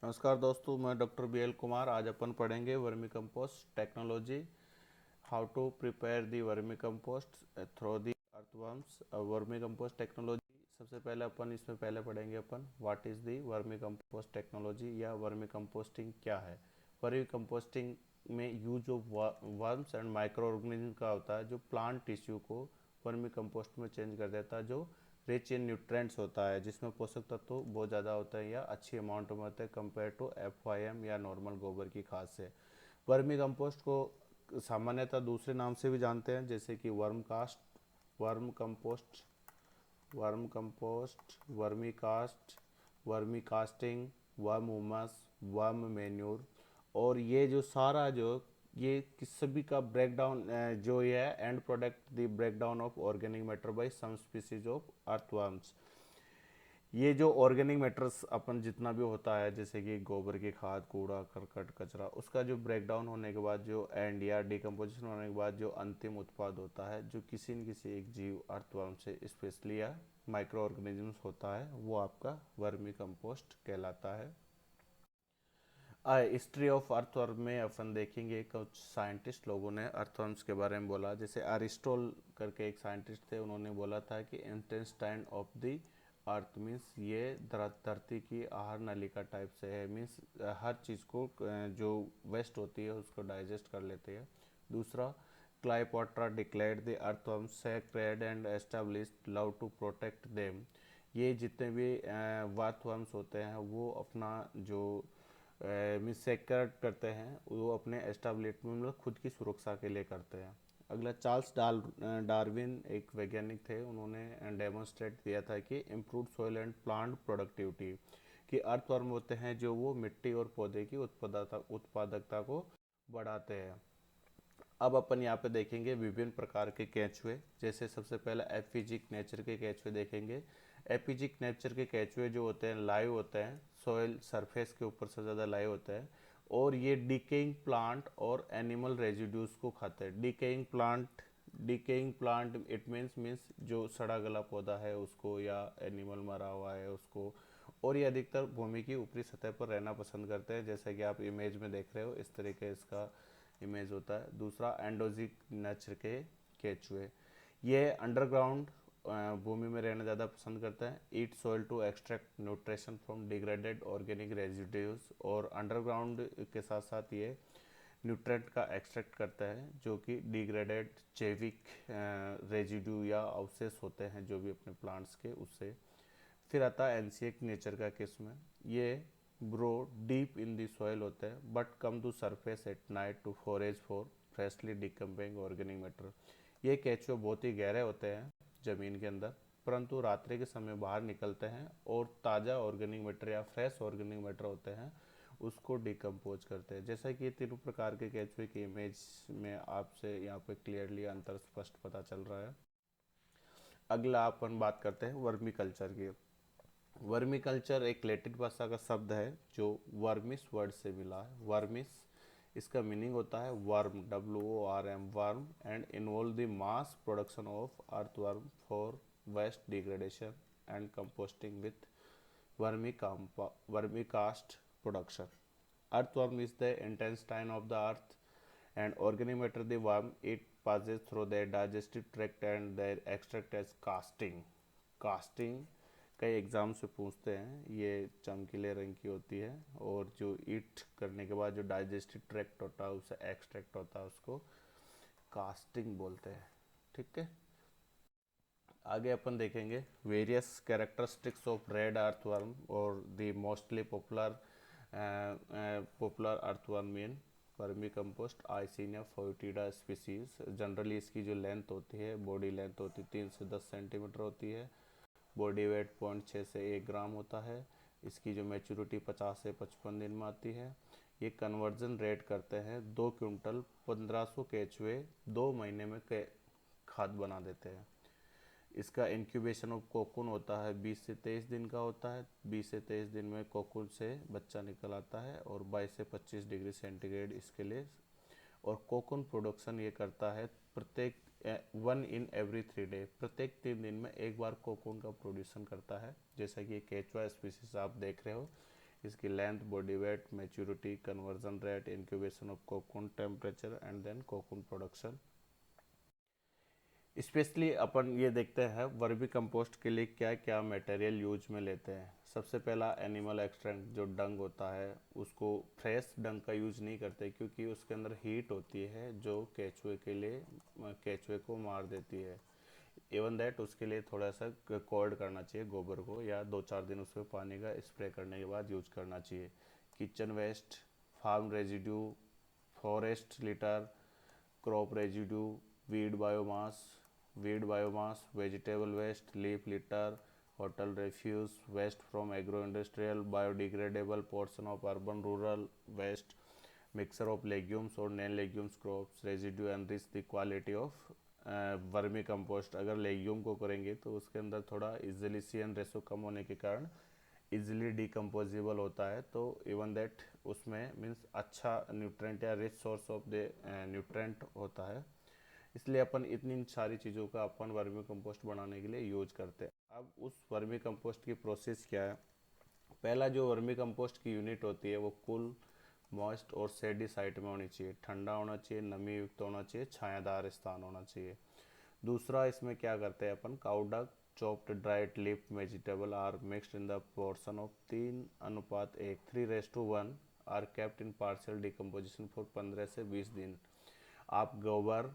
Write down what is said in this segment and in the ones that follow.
नमस्कार दोस्तों, मैं डॉक्टर बी एल कुमार। आज अपन पढ़ेंगे vermicompost technology, how to prepare the vermicompost through the earthworms. Vermicompost technology सबसे पहले अपन इसमें पहले पढ़ेंगे अपन what is the vermicompost technology या वर्मी कंपोस्टिंग क्या है। वर्मी कंपोस्टिंग में use of worms and microorganism का होता है जो प्लांट टिश्यू को वर्मी कंपोस्ट में चेंज कर देता है, जो रिच इन न्यूट्रेंट्स होता है, जिसमें पोषक तत्व बहुत ज़्यादा होता है या अच्छी अमाउंट में होते हैं कंपेयर टू FYM या नॉर्मल गोबर की खाद से। वर्मी कंपोस्ट को सामान्यतः दूसरे नाम से भी जानते हैं, जैसे कि worm cast, worm compost, worm compost, vermi cast, vermi casting, worm humus, worm manure. और ये जो सारा जो ये सभी का ब्रेकडाउन जो ये है end product the breakdown of organic matter by some species of earthworms. ये जो ऑर्गेनिक मैटर्स अपन जितना भी होता है, जैसे कि गोबर की खाद, कूड़ा करकट कचरा, उसका जो ब्रेकडाउन होने के बाद जो एंड या डिकम्पोजिशन होने के बाद जो अंतिम उत्पाद होता है, जो किसी न किसी एक जीव अर्थवर्म से स्पेशली या माइक्रो ऑर्गेनिजम्स होता है, वो आपका वर्मी कंपोस्ट कहलाता है। हिस्ट्री ऑफ अर्थवर्म में अपन देखेंगे कुछ साइंटिस्ट लोगों ने अर्थवर्म्स के बारे में बोला। जैसे अरिस्टोल करके एक साइंटिस्ट थे, उन्होंने बोला था कि intestine of the earth means ये धरती की आहार नलिका टाइप से है, मीन्स हर चीज़ को जो वेस्ट होती है उसको डाइजेस्ट कर लेते हैं। दूसरा, Cleopatra declared the earthworm sacred and established law to protect them. ये जितने भी अर्थवर्म्स होते हैं वो अपना जो मीन्स सेक्रेट करते हैं, वो अपने एस्टाब्लिशमेंट मतलब खुद की सुरक्षा के लिए करते हैं। अगला, चार्ल्स डार्विन एक वैज्ञानिक थे, उन्होंने डेमोन्स्ट्रेट किया था कि improve soil and plant productivity कि अर्थवर्म होते हैं जो वो मिट्टी और पौधे की उत्पादकता को बढ़ाते हैं। अब अपन यहाँ पे देखेंगे विभिन्न प्रकार के केंचुए। जैसे सबसे पहले एपिजिक नेचर के केंचुए देखेंगे। एपिजिक नेचर के केंचुए जो होते हैं लाइव होते हैं, सॉइल सरफेस के ऊपर से ज़्यादा लाइव होते हैं, और ये डिकेइंग प्लांट और एनिमल रेजिड्यूज को खाते हैं। डिकेइंग प्लांट इट मीन्स जो सड़ा गला पौधा है उसको, या एनिमल मरा हुआ है उसको। और ये अधिकतर भूमि की ऊपरी सतह पर रहना पसंद करते हैं, जैसा कि आप इमेज में देख रहे हो, इस तरीके इसका इमेज होता है। दूसरा, एंडोजिक नेचर के केचुए, ये अंडरग्राउंड भूमि में रहना ज़्यादा पसंद करते हैं। Eat soil to extract nutrition from degraded organic residues, और अंडरग्राउंड के साथ साथ ये न्यूट्रेंट का एक्सट्रैक्ट करता है जो कि डिग्रेडेड जैविक रेजिड्यू या अवशेष होते हैं जो भी अपने प्लांट्स के, उससे। फिर आता है एनसीएक नेचर का केस में, ये grow deep in the soil होते हैं but come to surface at night to forage for freshly decomposing organic matter. ये केचुए बहुत ही गहरे होते हैं ज़मीन के अंदर, परंतु रात्रि के समय बाहर निकलते हैं और ताज़ा ऑर्गेनिक मैटर या फ्रेश ऑर्गेनिक मैटर होते हैं उसको डिकम्पोज करते हैं। जैसा कि ये तीनों प्रकार के केचुए की इमेज में आपसे यहाँ पे क्लियरली अंतर स्पष्ट पता चल रहा है। अगला अपन बात करते हैं वर्मी कल्चर की। वर्मी कल्चर एक लैटिन भाषा का शब्द है जो वर्मिस वर्ड से मिला है। वर्मिस, इसका मीनिंग होता है worm, WORM, worm, and involve the mass production of earthworm for waste degradation and composting with vermi cast production. Earthworm is the intestine of the earth and organic matter the worm it passes through their digestive tract and their extract as casting। Casting कई exam से पूछते हैं, ये चमकीले रंग की होती है, और जो ईट करने के बाद जो डाइजेस्टिव ट्रैक्ट होता है उससे एक्सट्रैक्ट होता है, उसको कास्टिंग बोलते हैं। ठीक है, आगे अपन देखेंगे various characteristics of red earthworm और the mostly popular earthworm in vermicompost Eisenia foetida species. Generally इसकी जो लेंथ होती है, बॉडी लेंथ होती है 3 से 10 सेंटीमीटर होती है। बॉडी वेट 0.6 से 1 ग्राम होता है। इसकी जो मैच्योरिटी 50 से 55 दिन में आती है। ये कन्वर्जन रेट करते हैं 2 क्विंटल 1500 केचुए 2 महीने में खाद बना देते हैं। इसका इंक्यूबेशन ऑफ कोकून होता है 20 से 23 दिन का होता है। 20 से 23 दिन में कोकून से बच्चा निकल आता है, और 22 से 25 डिग्री सेंटीग्रेड इसके लिए। और कोकून प्रोडक्शन ये करता है प्रत्येक 1 in every 3 डे, प्रत्येक 3 दिन में एक बार कोकून का प्रोड्यूसन करता है। जैसा कि केचुआ स्पीसीज आप देख रहे हो, इसकी length, body weight, maturity, conversion rate, incubation of cocoon, temperature and then cocoon production. Specially अपन ये देखते हैं वर्मी कंपोस्ट के लिए क्या क्या मटेरियल यूज में लेते हैं। सबसे पहला एनिमल एक्सट्रैक्ट, जो डंग होता है उसको फ्रेश डंग का यूज नहीं करते क्योंकि उसके अंदर हीट होती है जो केचुए के लिए केचुए को मार देती है। इवन दैट उसके लिए थोड़ा सा कोल्ड करना चाहिए गोबर को, या 2-4 दिन उसमें पानी का स्प्रे करने के बाद यूज करना चाहिए। Kitchen waste, farm residue, forest litter, crop residue, weed biomass, vegetable waste, leaf litter, hotel refuse, waste from agro-industrial, biodegradable portion of urban rural waste, mixture of legumes or non-legumes crops, residue enrich the quality of vermi compost. अगर legume को करेंगे तो उसके अंदर थोड़ा easily CN ratio कम होने के कारण इजिली डिकम्पोजिबल होता है, तो इवन दैट उसमें मीन्स अच्छा न्यूट्रेंट या rich source of the nutrient होता है। इसलिए अपन इतनी सारी चीज़ों का अपन वर्मी कंपोस्ट बनाने के लिए यूज करते हैं। अब उस वर्मी कंपोस्ट की प्रोसेस क्या है। पहला जो वर्मी कंपोस्ट की यूनिट होती है वो कूल, मॉइस्ट और सेडी साइट में होनी चाहिए। ठंडा होना चाहिए, नमी युक्त होना चाहिए, छायादार स्थान होना चाहिए। दूसरा इसमें क्या करते हैं अपन, cow dung, chopped dried leaf vegetable are mixed in the portion of 3:1, 3:1 are kept in partial decomposition for 15 से 20 दिन। आप गोबर,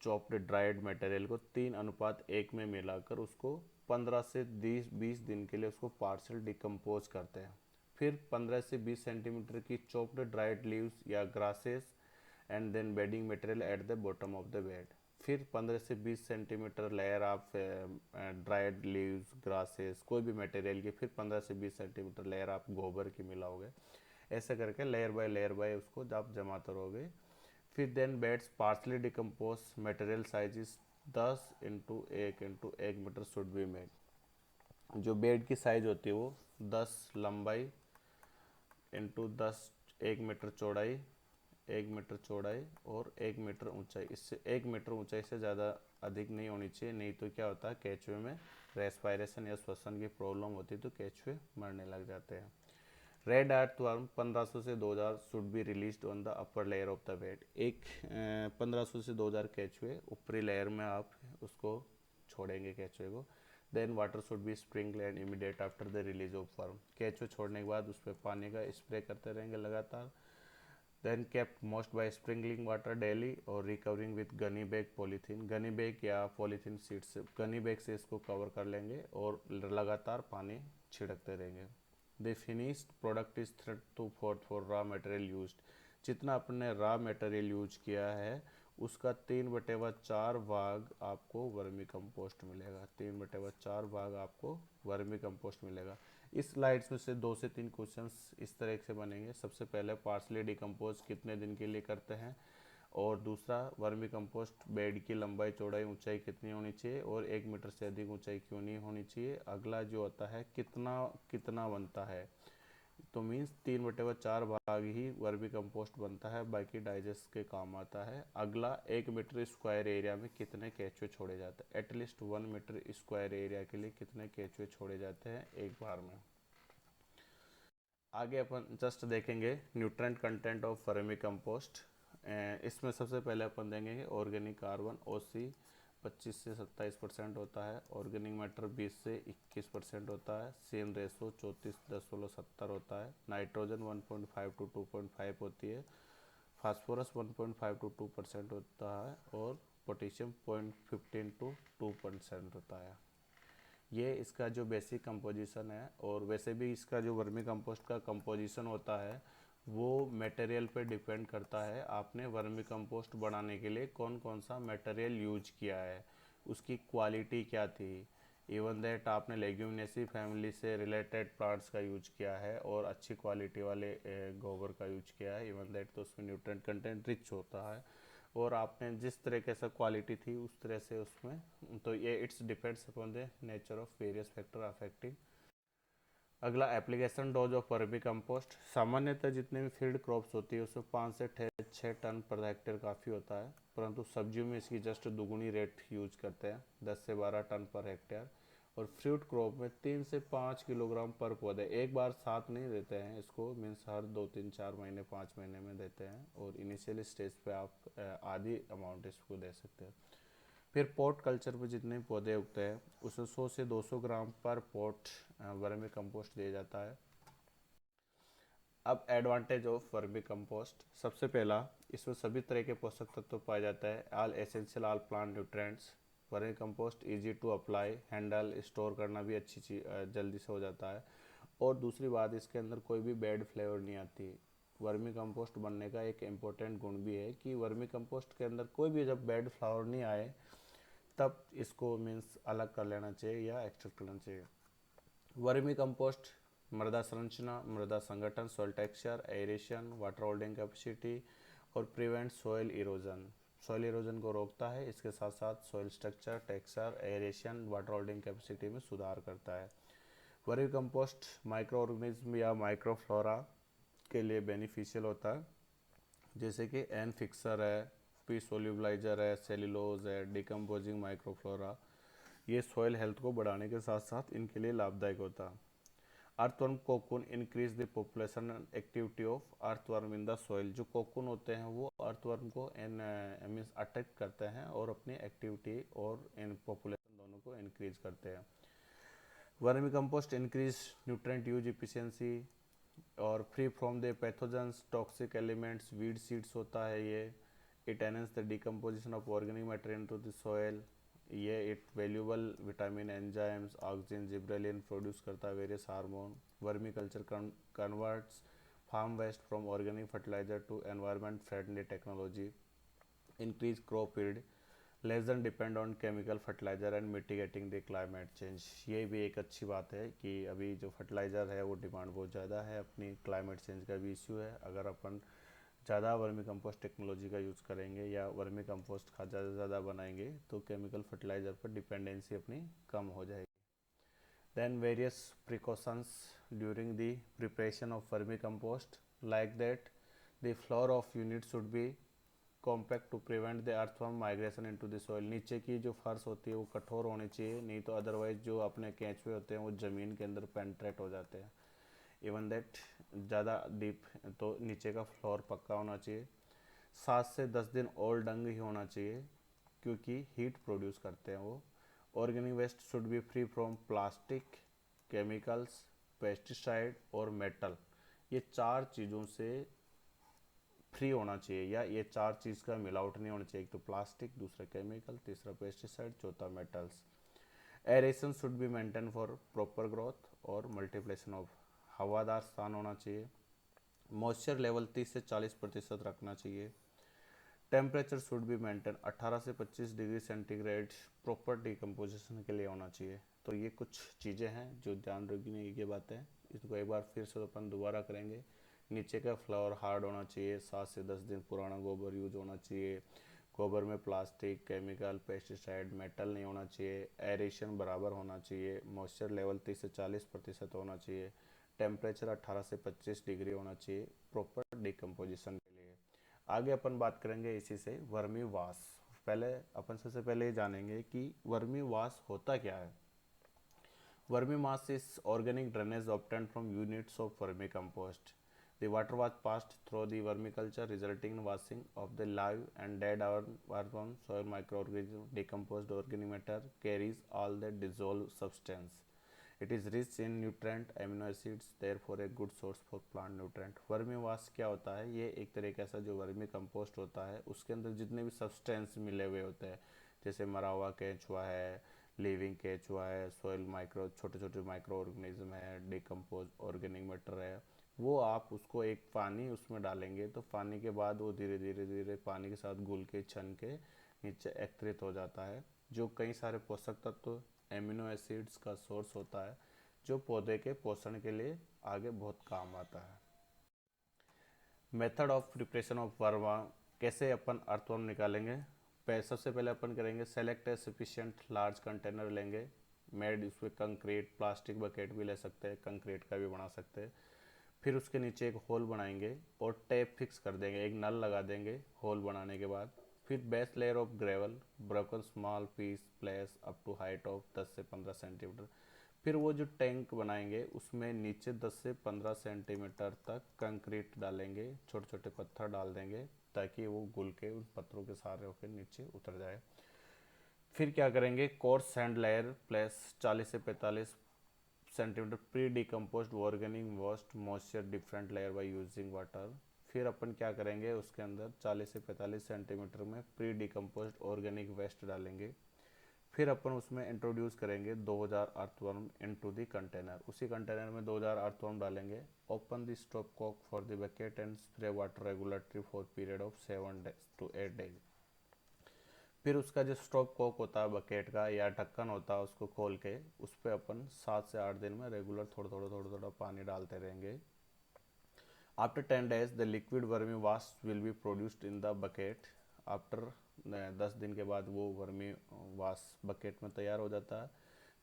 चॉप्ड ड्राइड मटेरियल को 3:1 में मिलाकर उसको 15 से 20 दिन के लिए उसको पार्शियल डिकम्पोज करते हैं। फिर 15 से 20 सेंटीमीटर की चॉप्ड ड्राइड लीव्स या grasses and then bedding material at the bottom of the bed. फिर 15 से 20 सेंटीमीटर लेयर आप ड्राइड लीव्स, ग्रासेस, कोई भी मटेरियल की, फिर 15 से 20 सेंटीमीटर लेयर आप गोबर की मिलाओगे। ऐसे करके लेयर बाय उसको आप जमाते रहोगे। फिर then beds partially decompose material size is 10x1x1 metre should be made. जो बेड की साइज होती है वो 10 लंबाई इंटू 10, 1 मीटर चौड़ाई, 1 मीटर चौड़ाई और 1 मीटर ऊंचाई। इससे 1 मीटर ऊंचाई से ज़्यादा अधिक नहीं होनी चाहिए, नहीं तो क्या होता है केचुए में रेस्पायरेशन या श्वसन की प्रॉब्लम होती है तो केचुए मरने लग जाते हैं। रेड अर्थवर्म 1500 से 2000 should be released on the upper layer of the bed. 1500 से 2000 केचुए ऊपरी लेयर में आप उसको छोड़ेंगे केचुए को। Then water should be sprinkled immediate after the release of worm. केचुए छोड़ने के बाद उस पर पानी का स्प्रे करते रहेंगे लगातार। Then kept moist by sprinkling water daily और recovering with gunny bag polythene. Gunny bag या पॉलीथीन शीट से, गनी बैग से इसको कवर कर लेंगे और लगातार पानी छिड़कते रहेंगे। The finished product is 3/4 for raw material used. जितना अपने रॉ मटेरियल यूज किया है उसका 3/4 भाग आपको वर्मी कंपोस्ट मिलेगा। 3/4 भाग आपको वर्मी कंपोस्ट मिलेगा। इस स्लाइड्स में से 2 से 3 क्वेश्चंस इस तरह से बनेंगे। सबसे पहले पार्सली डिकम्पोज कितने दिन के लिए करते हैं, और दूसरा वर्मी कंपोस्ट बेड की लंबाई, चौड़ाई, ऊंचाई कितनी होनी चाहिए और 1 मीटर से अधिक ऊंचाई क्यों नहीं होनी चाहिए। अगला जो होता है कितना कितना बनता है, तो मीन्स 3/4 भाग ही वर्मी कंपोस्ट बनता है, बाकी डाइजेस्ट के काम आता है। अगला 1 मीटर स्क्वायर एरिया में कितने केचुए छोड़े जाते हैं, एटलीस्ट 1 मीटर स्क्वायर एरिया के लिए कितने केचुए छोड़े जाते हैं एक बार में। आगे अपन जस्ट देखेंगे nutrient content of vermi compost. इसमें सबसे पहले अपन देखेंगे ऑर्गेनिक कार्बन OC 25 से 27% होता है, ऑर्गेनिक मैटर 20 से 21% होता है, CN रेशो 34.70 होता है, नाइट्रोजन 1.5 to 2.5 होती है, फास्फोरस 1.5 to 2% होता है और पोटेशियम 0.15 to 2% होता है। ये इसका जो बेसिक कंपोजिशन है। और वैसे भी इसका जो वर्मी कंपोस्ट का कंपोजिशन होता है वो मटेरियल पे डिपेंड करता है आपने वर्मी कंपोस्ट बनाने के लिए कौन कौन सा मटेरियल यूज किया है, उसकी क्वालिटी क्या थी। इवन दैट आपने लेग्यूमिनेसी फैमिली से रिलेटेड प्लांट्स का यूज किया है और अच्छी क्वालिटी वाले गोबर का यूज किया है, इवन दैट तो उसमें न्यूट्रेंट कंटेंट रिच होता है। और आपने जिस तरह के सा क्वालिटी थी उस तरह से उसमें, तो ये it's depends upon the nature of various factor affecting. अगला application dose of vermicompost. सामान्यतः जितने भी फील्ड क्रॉप्स होती है उसमें 5 से 6 टन पर हेक्टेयर काफ़ी होता है, परंतु सब्जियों में इसकी जस्ट दुगुनी रेट यूज करते हैं, 10 से 12 टन पर हेक्टेयर। और फ्रूट क्रॉप में 3 से 5 किलोग्राम पर पौधे, एक बार साथ नहीं देते हैं इसको, मीन्स हर 2 3 4 महीने 5 महीने में देते हैं, और इनिशियल स्टेज पे आप आधी अमाउंट इसको दे सकते हैं। फिर पॉट कल्चर में जितने पौधे उगते हैं उसमें 100 से 200 ग्राम पर पॉट वर्मी कंपोस्ट दिया जाता है। अब एडवांटेज ऑफ वर्मी कंपोस्ट, सबसे पहला, इसमें सभी तरह के पोषक तत्व पाए जाते हैं, all essential all plant nutrients. Vermi compost easy to apply, handle, store करना भी अच्छी चीज जल्दी से हो जाता है। और दूसरी बात, इसके अंदर कोई भी बैड फ्लेवर नहीं आती। वर्मी कंपोस्ट बनने का एक इम्पोर्टेंट गुण भी है कि वर्मी कंपोस्ट के अंदर कोई भी जब बैड फ्लावर नहीं आए तब इसको मीन्स अलग कर लेना चाहिए या एक्सट्रैक्ट करना चाहिए। वर्मी कंपोस्ट मृदा संरचना, मृदा संगठन, soil texture, aeration, water holding capacity और prevent soil erosion, soil erosion को रोकता है। इसके साथ साथ soil structure, texture, aeration, water holding capacity में सुधार करता है। वर्मी कंपोस्ट माइक्रो ऑर्गेनिज्म या माइक्रोफ्लोरा के लिए बेनिफिशियल होता है, जैसे कि एन फिक्सर है, पी सोल्यूबलाइजर है, सेल्यूलोज है, डिकम्पोजिंग माइक्रोफ्लोरा। ये सॉइल हेल्थ को बढ़ाने के साथ साथ इनके लिए लाभदायक होता है। Earthworm cocoon increase the population activity of earthworm in the soil, जो कोकून होते हैं वो अर्थवर्म को इन मीन्स अट्रैक्ट करते हैं और अपनी एक्टिविटी और इन पॉपुलेशन दोनों को इंक्रीज करते हैं। Vermicompost increase nutrient use efficiency और free from the pathogens toxic elements, weed seeds होता है ये। It enhance the decomposition of organic material into the soil, ये it valuable vitamin, enzymes, oxygen, gibberellin produce करता है, various hormone. Vermiculture converts farm waste from organic fertiliser to environment friendly technology, increase crop yield, less than depend on chemical fertiliser and mitigating the climate change. ये भी एक अच्छी बात है कि अभी जो फर्टिलाइज़र है वो डिमांड बहुत ज़्यादा है, अपनी क्लाइमेट चेंज का भी इश्यू है। अगर अपन ज़्यादा वर्मी कंपोस्ट टेक्नोलॉजी का यूज़ करेंगे या वर्मी कंपोस्ट खाद ज़्यादा से ज़्यादा बनाएंगे तो केमिकल फर्टिलाइज़र पर डिपेंडेंसी अपनी कम हो जाएगी। Then various precautions during the preparation of vermicompost, like that the floor of unit should be compact to prevent the earthworm migration into the soil, नीचे की जो फर्श होती है वो कठोर होनी चाहिए, नहीं तो अदरवाइज जो अपने केंचुए होते हैं वो ज़मीन के अंदर पेंट्रेट हो जाते हैं। इवन दैट ज़्यादा डीप, तो नीचे का फ्लोर पक्का होना चाहिए। 7 से 10 दिन ओल्ड डंग ही होना चाहिए क्योंकि हीट प्रोड्यूस करते हैं वो। Organic waste should be free from plastic, chemicals, pesticide और मेटल, ये 4 चीज़ों से फ्री होना चाहिए, या ये 4 चीज़ का मिलावट नहीं होना चाहिए। एक तो प्लास्टिक, दूसरा केमिकल, तीसरा पेस्टिसाइड, चौथा metals. Aeration should be maintain for proper growth और मल्टीप्लिकेशन ऑफ, हवादार स्थान होना चाहिए। मॉइस्चर लेवल 30 से 40% रखना चाहिए। टेम्परेचर शुड बी मेंटेन 18 से 25 डिग्री सेंटीग्रेड प्रॉपर डिकम्पोजिशन के लिए होना चाहिए। तो ये कुछ चीज़ें हैं जो ध्यान रखने की बातें हैं, इसको एक बार फिर से अपन दोबारा करेंगे। नीचे का फ्लोर हार्ड होना चाहिए, 7 से 10 दिन पुराना गोबर यूज होना चाहिए, गोबर में प्लास्टिक, केमिकल, पेस्टिसाइड, मेटल नहीं होना चाहिए, एरेशन बराबर होना चाहिए, मॉइस्चर लेवल 30 से 40% होना चाहिए, टेम्परेचर 18 से 25 डिग्री होना चाहिए प्रॉपर डिकम्पोजिशन के लिए। आगे अपन बात करेंगे इसी से वर्मी वाश। पहले अपन सबसे पहले ये जानेंगे कि वर्मी वाश होता क्या है। Vermi mass is organic drainage obtained from units of vermicompost. The water was passed through the vermiculture, resulting in washing of the live and dead earthworms. Soil microorganisms, decomposed organic matter carries all the dissolved substance. It is rich in nutrient, amino acids, therefore a good source for plant nutrient. Vermi wash क्या होता है, ये एक तरह का ऐसा जो vermi compost होता है उसके अंदर जितने भी सब्सटेंस मिले हुए होते हैं, जैसे मरा हुआ केंचुआ है, लिविंग केचुआ है, सॉइल माइक्रो छोटे छोटे माइक्रो ऑर्गेनिज्म है, डिकम्पोज ऑर्गेनिक मैटर है, वो आप उसको एक पानी उसमें डालेंगे तो पानी के बाद वो धीरे धीरे धीरे पानी के साथ घुल के छन के नीचे एकत्रित हो जाता है, जो कई सारे पोषक तत्व एमिनो एसिड्स का सोर्स होता है, जो पौधे के पोषण के लिए आगे बहुत काम आता है। Method of preparation of Verma, कैसे अपन अर्थवर्म निकालेंगे। सबसे पहले अपन करेंगे सेलेक्ट ए सफिशिएंट लार्ज कंटेनर लेंगे, मेड उसमें कंक्रीट, प्लास्टिक बकेट भी ले सकते हैं, कंक्रीट का भी बना सकते हैं। फिर उसके नीचे एक होल बनाएंगे और टैप फिक्स कर देंगे, एक नल लगा देंगे होल बनाने के बाद। फिर base layer of gravel broken small piece place up to height of 10 से 15 सेंटीमीटर। फिर वो जो टैंक बनाएंगे उसमें नीचे 10 से 15 सेंटीमीटर तक कंक्रीट डालेंगे, छोटे छोटे पत्थर डाल देंगे ताकि वो घुल के उन पत्थरों के सहारे होकर नीचे उतर जाए। फिर क्या करेंगे, कोर्स सैंड लेयर प्लस 40 से 45 centimetre pre decomposed organic waste moisture different layer by using water. फिर अपन क्या करेंगे, उसके अंदर 40 से 45 सेंटीमीटर में प्री डिकम्पोज्ड ऑर्गेनिक वेस्ट डालेंगे। फिर अपन उसमें इंट्रोड्यूस करेंगे 2000 अर्थवर्म इनटू द कंटेनर, उसी कंटेनर में 2000 अर्थवर्म डालेंगे। Open the stop cock for the bucket and spray water regulatory for period of 7 to 8 days। फिर उसका जो स्टॉप कॉक होता है बकेट का या ढक्कन होता है उसको खोल के उस पर अपन 7 से 8 दिन में रेगुलर थोड़ा पानी डालते रहेंगे। After 10 days the liquid vermi wash will be produced in the bucket. After 10 दिन के बाद वो वर्मी वाश बकेट में तैयार हो जाता है।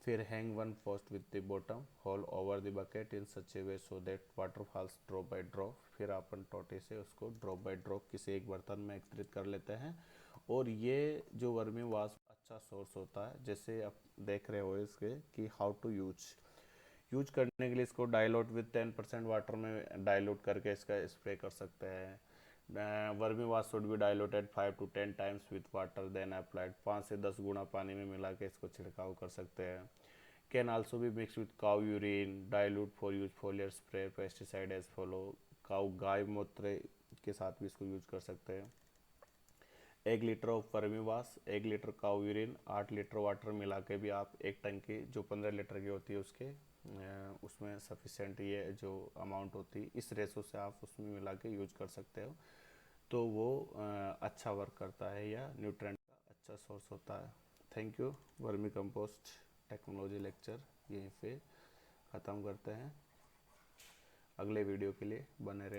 फिर hang one post with the bottom hole over the bucket in such a way so that water falls drop by drop. फिर अपन टोटे से उसको ड्रॉप बाय ड्रॉप किसी एक बर्तन में एकत्रित कर लेते हैं। और ये जो वर्मी वाश अच्छा सोर्स होता है, जैसे आप देख रहे हो इसके कि हाउ टू यूज करने के लिए इसको डाइल्यूट विद 10% वाटर में डाइल्यूट करके इसका स्प्रे कर सकते हैं। Vermi wash should be diluted 5 to 10 times with water then applied, 5 से 10 गुना पानी में मिला के इसको छिड़काव कर सकते हैं। Can also be mix with cow urine dilute for use foliar spray pesticide as follow. Cow गाय मूत्र के साथ भी इसको यूज कर सकते हैं। 1 litre of vermi wash, 1 litre cow urine, 8 litre water मिला के भी आप एक टंकी जो 15 लीटर की होती है उसके उसमें सफिशेंट ये जो अमाउंट होती है इस रेशो से आप उसमें मिला के यूज कर सकते हो। तो वो अच्छा वर्क करता है या न्यूट्रेंट का अच्छा सोर्स होता है। Thank you. Vermi compost technology lecture यहीं पे ख़त्म करते हैं। अगले वीडियो के लिए बने रहे।